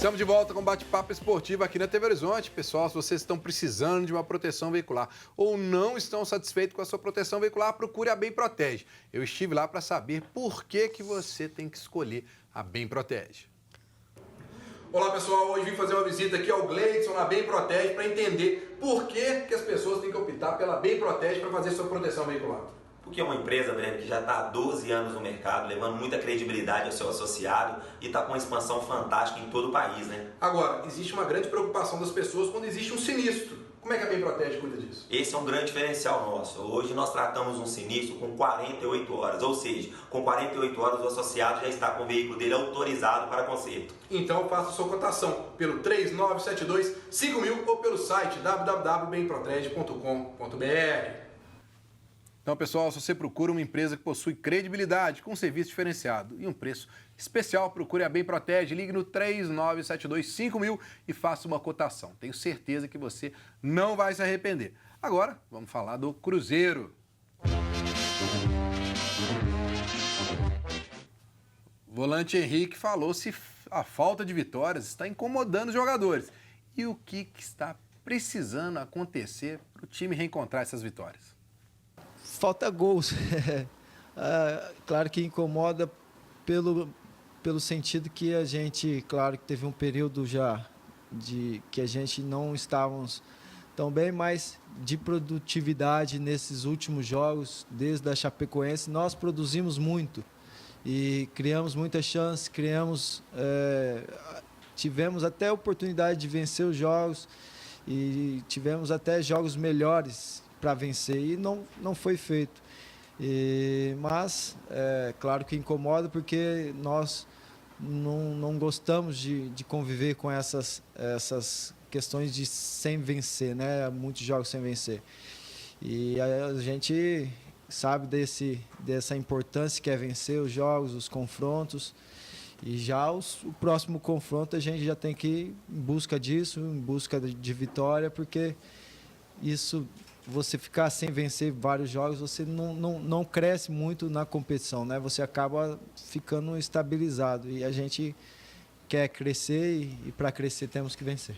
Estamos de volta com Bate-Papo Esportivo aqui na TV Horizonte. Pessoal, se vocês estão precisando de uma proteção veicular ou não estão satisfeitos com a sua proteção veicular, procure a Bem Protege. Eu estive lá para saber por que você tem que escolher a Bem Protege. Olá pessoal, hoje vim fazer uma visita aqui ao Gleidson na Bem Protege para entender por que as pessoas têm que optar pela Bem Protege para fazer sua proteção veicular. Porque é uma empresa, Breno, que já está há 12 anos no mercado, levando muita credibilidade ao seu associado e está com uma expansão fantástica em todo o país, né? Agora, existe uma grande preocupação das pessoas quando existe um sinistro. Como é que a Bem Protege cuida disso? Esse é um grande diferencial nosso. Hoje nós tratamos um sinistro com 48 horas, ou seja, com 48 horas o associado já está com o veículo dele autorizado para conserto. Então faça sua cotação pelo 3972-5000 ou pelo site www.bemprotege.com.br. Então, pessoal, se você procura uma empresa que possui credibilidade, com um serviço diferenciado e um preço especial, procure a Bem Protege, ligue no 3972-5000 e faça uma cotação. Tenho certeza que você não vai se arrepender. Agora, vamos falar do Cruzeiro. O volante Henrique falou se a falta de vitórias está incomodando os jogadores. E o que está precisando acontecer para o time reencontrar essas vitórias? Falta gols. Claro que incomoda pelo sentido que a gente, claro que teve um período já de que a gente não estávamos tão bem, mas de produtividade nesses últimos jogos, desde a Chapecoense, nós produzimos muito e criamos muitas chances, tivemos até a oportunidade de vencer os jogos e tivemos até jogos melhores para vencer e não foi feito. Mas, claro que incomoda porque nós não gostamos de conviver com essas questões de sem vencer, né? Muitos jogos sem vencer. E a gente sabe dessa importância que é vencer os jogos, os confrontos. E já o próximo confronto a gente já tem que ir em busca disso, em busca de vitória, porque isso... Você ficar sem vencer vários jogos, você não cresce muito na competição, né? Você acaba ficando estabilizado e a gente quer crescer e para crescer temos que vencer.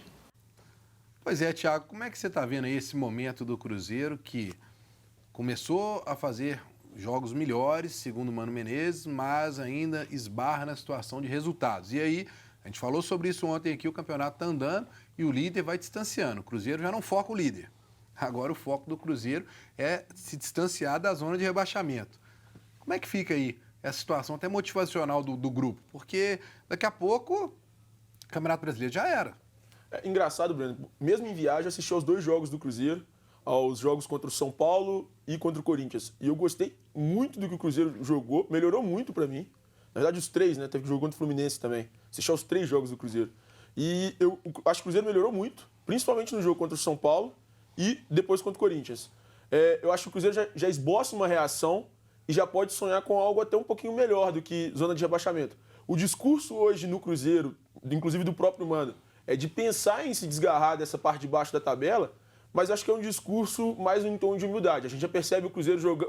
Pois é, Thiago, como é que você está vendo aí esse momento do Cruzeiro que começou a fazer jogos melhores, segundo o Mano Menezes, mas ainda esbarra na situação de resultados? E aí, a gente falou sobre isso ontem aqui, o campeonato está andando e o líder vai distanciando. O Cruzeiro já não foca o líder. Agora o foco do Cruzeiro é se distanciar da zona de rebaixamento. Como é que fica aí essa situação até motivacional do grupo? Porque daqui a pouco o Campeonato Brasileiro já era. É engraçado, Breno. Mesmo em viagem, eu assisti aos 2 jogos do Cruzeiro, aos jogos contra o São Paulo e contra o Corinthians. E eu gostei muito do que o Cruzeiro jogou, melhorou muito pra mim. Na verdade, os 3, né? Teve que jogar contra o Fluminense também. Assisti aos 3 jogos do Cruzeiro. E eu acho que o Cruzeiro melhorou muito, principalmente no jogo contra o São Paulo e depois contra o Corinthians. Eu acho que o Cruzeiro já esboça uma reação e já pode sonhar com algo até um pouquinho melhor do que zona de rebaixamento. O discurso hoje no Cruzeiro, inclusive do próprio Mano, é de pensar em se desgarrar dessa parte de baixo da tabela, mas acho que é um discurso mais em tom de humildade. A gente já percebe o Cruzeiro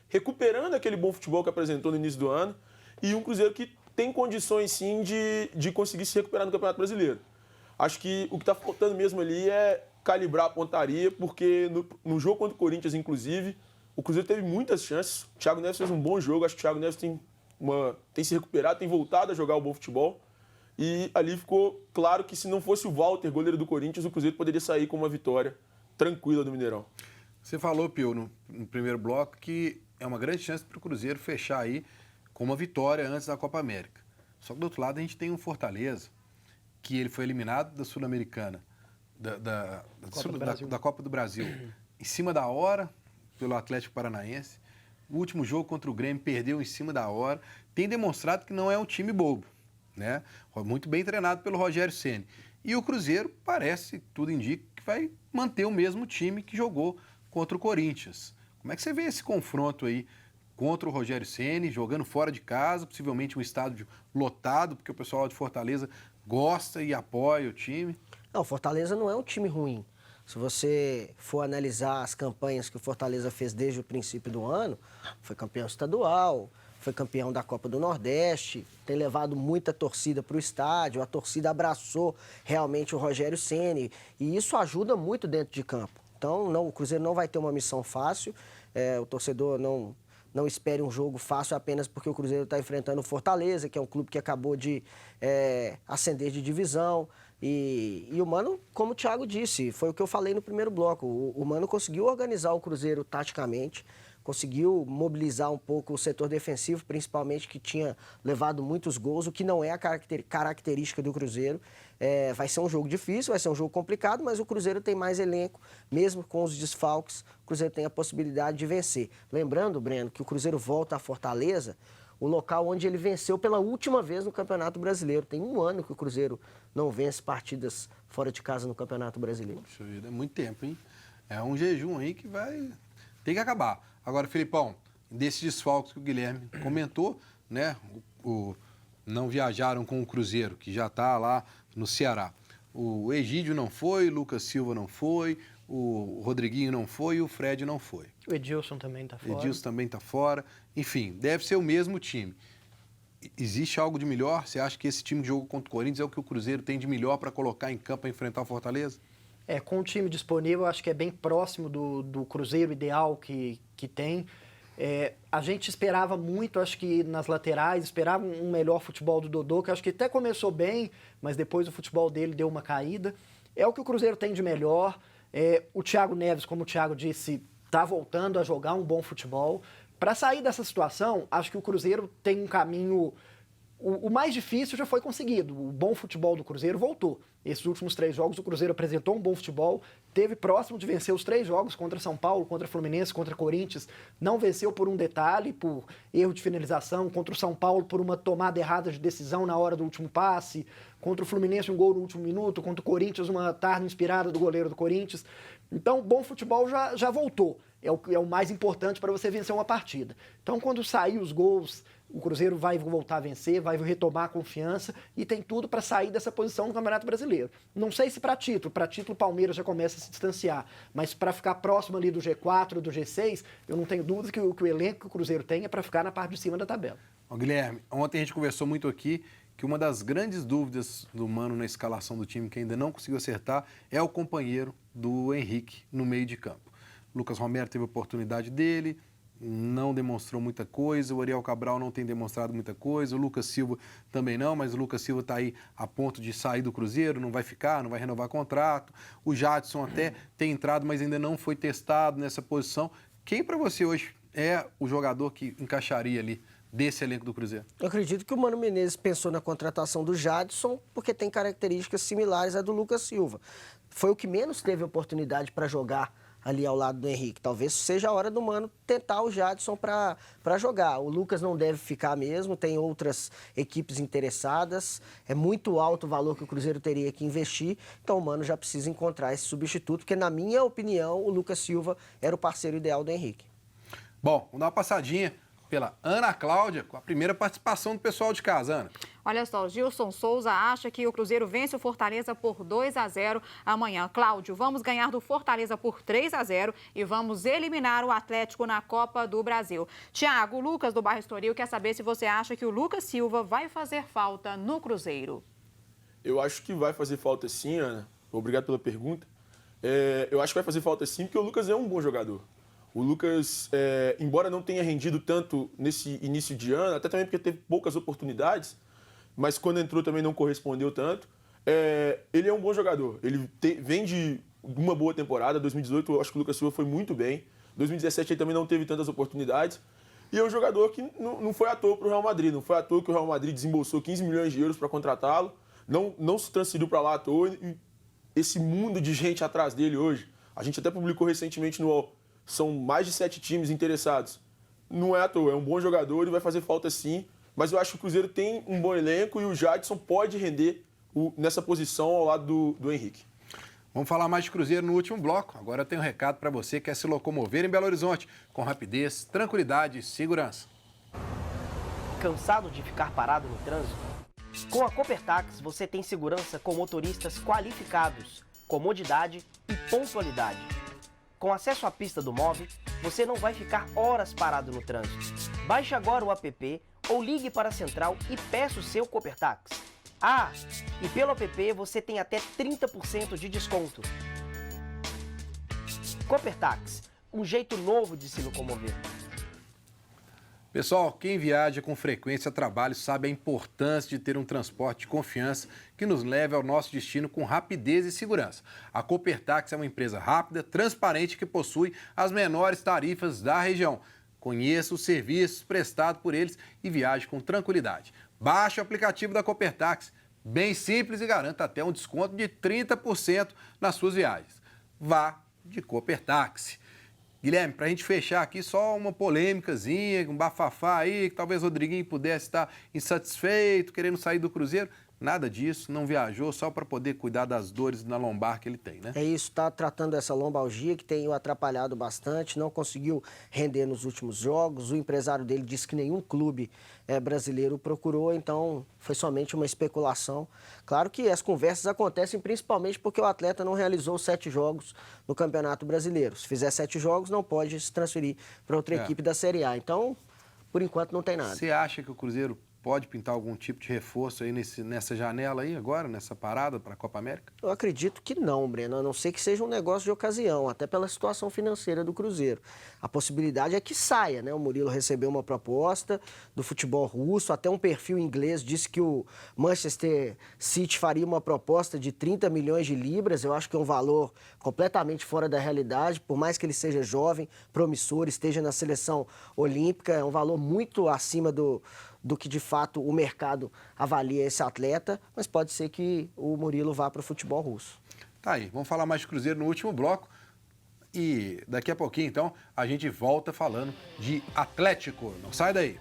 recuperando aquele bom futebol que apresentou no início do ano e um Cruzeiro que tem condições sim de conseguir se recuperar no Campeonato Brasileiro. Acho que o que está faltando mesmo ali é calibrar a pontaria, porque no jogo contra o Corinthians, inclusive, o Cruzeiro teve muitas chances. O Thiago Neves fez um bom jogo, acho que o Thiago Neves tem se recuperado, tem voltado a jogar o bom futebol. E ali ficou claro que se não fosse o Walter, goleiro do Corinthians, o Cruzeiro poderia sair com uma vitória tranquila do Mineirão. Você falou, Pio, no primeiro bloco, que é uma grande chance para o Cruzeiro fechar aí com uma vitória antes da Copa América. Só que do outro lado a gente tem um Fortaleza, que ele foi eliminado da Sul-Americana, da Copa do Brasil, em cima da hora, pelo Atlético Paranaense. O último jogo contra o Grêmio perdeu em cima da hora. Tem demonstrado que não é um time bobo, né? Muito bem treinado pelo Rogério Ceni. E o Cruzeiro parece, tudo indica, que vai manter o mesmo time que jogou contra o Corinthians. Como é que você vê esse confronto aí contra o Rogério Ceni, jogando fora de casa, possivelmente um estádio lotado, porque o pessoal de Fortaleza gosta e apoia o time? Não, o Fortaleza não é um time ruim. Se você for analisar as campanhas que o Fortaleza fez desde o princípio do ano, foi campeão estadual, foi campeão da Copa do Nordeste, tem levado muita torcida para o estádio, a torcida abraçou realmente o Rogério Ceni e isso ajuda muito dentro de campo. Então, o Cruzeiro não vai ter uma missão fácil, o torcedor não espere um jogo fácil apenas porque o Cruzeiro está enfrentando o Fortaleza, que é um clube que acabou de ascender de divisão. E o Mano, como o Thiago disse, foi o que eu falei no primeiro bloco, o Mano conseguiu organizar o Cruzeiro taticamente, conseguiu mobilizar um pouco o setor defensivo, principalmente que tinha levado muitos gols, o que não é a característica do Cruzeiro. Vai ser um jogo difícil, vai ser um jogo complicado, mas o Cruzeiro tem mais elenco, mesmo com os desfalques, o Cruzeiro tem a possibilidade de vencer. Lembrando, Breno, que o Cruzeiro volta a Fortaleza, o local onde ele venceu pela última vez no Campeonato Brasileiro. Tem um ano que o Cruzeiro não vence partidas fora de casa no Campeonato Brasileiro. Puxa vida, é muito tempo, hein? É um jejum aí que tem que acabar. Agora, Filipão, desses desfalques que o Guilherme comentou, né? Não viajaram com o Cruzeiro, que já está lá no Ceará. O Egídio não foi, o Lucas Silva não foi, o Rodriguinho não foi e o Fred não foi. O Edilson também está fora. Edilson também está fora. Enfim, deve ser o mesmo time. Existe algo de melhor? Você acha que esse time de jogo contra o Corinthians é o que o Cruzeiro tem de melhor para colocar em campo para enfrentar o Fortaleza? Com o time disponível, acho que é bem próximo do Cruzeiro ideal que tem. A gente esperava muito, acho que nas laterais, esperava um melhor futebol do Dodô, que acho que até começou bem, mas depois o futebol dele deu uma caída. É o que o Cruzeiro tem de melhor. O Thiago Neves, como o Thiago disse, está voltando a jogar um bom futebol. Para sair dessa situação, acho que o Cruzeiro tem um caminho... O mais difícil já foi conseguido. O bom futebol do Cruzeiro voltou. Esses últimos 3 jogos, o Cruzeiro apresentou um bom futebol, teve próximo de vencer os 3 jogos contra São Paulo, contra Fluminense, contra Corinthians. Não venceu por um detalhe, por erro de finalização. Contra o São Paulo, por uma tomada errada de decisão na hora do último passe. Contra o Fluminense, um gol no último minuto. Contra o Corinthians, uma tarde inspirada do goleiro do Corinthians. Então, bom futebol já voltou. É o mais importante para você vencer uma partida. Então, quando sair os gols, o Cruzeiro vai voltar a vencer, vai retomar a confiança e tem tudo para sair dessa posição no Campeonato Brasileiro. Não sei se para título o Palmeiras já começa a se distanciar, mas para ficar próximo ali do G4, do G6, eu não tenho dúvida que o elenco que o Cruzeiro tem é para ficar na parte de cima da tabela. Guilherme, ontem a gente conversou muito aqui que uma das grandes dúvidas do Mano na escalação do time que ainda não conseguiu acertar é o companheiro do Henrique no meio de campo. Lucas Romero teve a oportunidade dele, não demonstrou muita coisa, o Ariel Cabral não tem demonstrado muita coisa, o Lucas Silva também não, mas o Lucas Silva está aí a ponto de sair do Cruzeiro, não vai ficar, não vai renovar contrato. O Jadson até tem entrado, mas ainda não foi testado nessa posição. Quem para você hoje é o jogador que encaixaria ali desse elenco do Cruzeiro? Eu acredito que o Mano Menezes pensou na contratação do Jadson porque tem características similares à do Lucas Silva. Foi o que menos teve oportunidade para jogar ali ao lado do Henrique. Talvez seja a hora do Mano tentar o Jadson para jogar. O Lucas não deve ficar mesmo, tem outras equipes interessadas, é muito alto o valor que o Cruzeiro teria que investir, então o Mano já precisa encontrar esse substituto, porque na minha opinião o Lucas Silva era o parceiro ideal do Henrique. Bom, vamos dar uma passadinha pela Ana Cláudia, com a primeira participação do pessoal de casa. Ana. Olha só, Gilson Souza acha que o Cruzeiro vence o Fortaleza por 2-0 amanhã. Cláudio, vamos ganhar do Fortaleza por 3-0 e vamos eliminar o Atlético na Copa do Brasil. Tiago, Lucas do Bairro Estoril quer saber se você acha que o Lucas Silva vai fazer falta no Cruzeiro. Eu acho que vai fazer falta sim, Ana. Obrigado pela pergunta. Eu acho que vai fazer falta sim, porque o Lucas é um bom jogador. O Lucas, embora não tenha rendido tanto nesse início de ano, até também porque teve poucas oportunidades, mas quando entrou também não correspondeu tanto, ele é um bom jogador. Ele vem de uma boa temporada. 2018 eu acho que o Lucas Silva foi muito bem. 2017 ele também não teve tantas oportunidades. E é um jogador que não foi à toa para o Real Madrid. Não foi à toa que o Real Madrid desembolsou 15 milhões de euros para contratá-lo. Não se transferiu para lá à toa. E esse mundo de gente atrás dele hoje, a gente até publicou recentemente no UOL, são mais de 7 times interessados. Não é à toa, é um bom jogador e vai fazer falta sim. Mas eu acho que o Cruzeiro tem um bom elenco e o Jadson pode render nessa posição ao lado do Henrique. Vamos falar mais de Cruzeiro no último bloco. Agora eu tenho um recado para você que quer se locomover em Belo Horizonte com rapidez, tranquilidade e segurança. Cansado de ficar parado no trânsito? Com a Copertax você tem segurança com motoristas qualificados, comodidade e pontualidade. Com acesso à pista do Mob, você não vai ficar horas parado no trânsito. Baixe agora o app ou ligue para a central e peça o seu Copertax. Ah, e pelo app você tem até 30% de desconto. Copertax, um jeito novo de se locomover. Pessoal, quem viaja com frequência a trabalho sabe a importância de ter um transporte de confiança que nos leve ao nosso destino com rapidez e segurança. A Copertax é uma empresa rápida, transparente que possui as menores tarifas da região. Conheça os serviços prestados por eles e viaje com tranquilidade. Baixe o aplicativo da Copertax, bem simples e garanta até um desconto de 30% nas suas viagens. Vá de Copertax. Guilherme, para a gente fechar aqui, só uma polêmicazinha, um bafafá aí, que talvez o Rodriguinho pudesse estar insatisfeito, querendo sair do Cruzeiro. Nada disso, não viajou só para poder cuidar das dores na lombar que ele tem, né? É isso, está tratando essa lombalgia que tem o atrapalhado bastante, não conseguiu render nos últimos jogos. O empresário dele disse que nenhum clube brasileiro procurou, então foi somente uma especulação. Claro que as conversas acontecem principalmente porque o atleta não realizou 7 jogos no Campeonato Brasileiro. Se fizer 7 jogos, não pode se transferir para outra equipe da Série A. Então, por enquanto, não tem nada. Você acha que o Cruzeiro pode pintar algum tipo de reforço aí nessa janela aí agora, nessa parada para a Copa América? Eu acredito que não, Breno, a não ser que seja um negócio de ocasião, até pela situação financeira do Cruzeiro. A possibilidade é que saia, né? O Murilo recebeu uma proposta do futebol russo, até um perfil inglês disse que o Manchester City faria uma proposta de 30 milhões de libras. Eu acho que é um valor completamente fora da realidade, por mais que ele seja jovem, promissor, esteja na seleção olímpica, é um valor muito acima do que de fato o mercado avalia esse atleta, mas pode ser que o Murilo vá para o futebol russo. Tá aí, vamos falar mais de Cruzeiro no último bloco e daqui a pouquinho, então, a gente volta falando de Atlético. Não sai daí.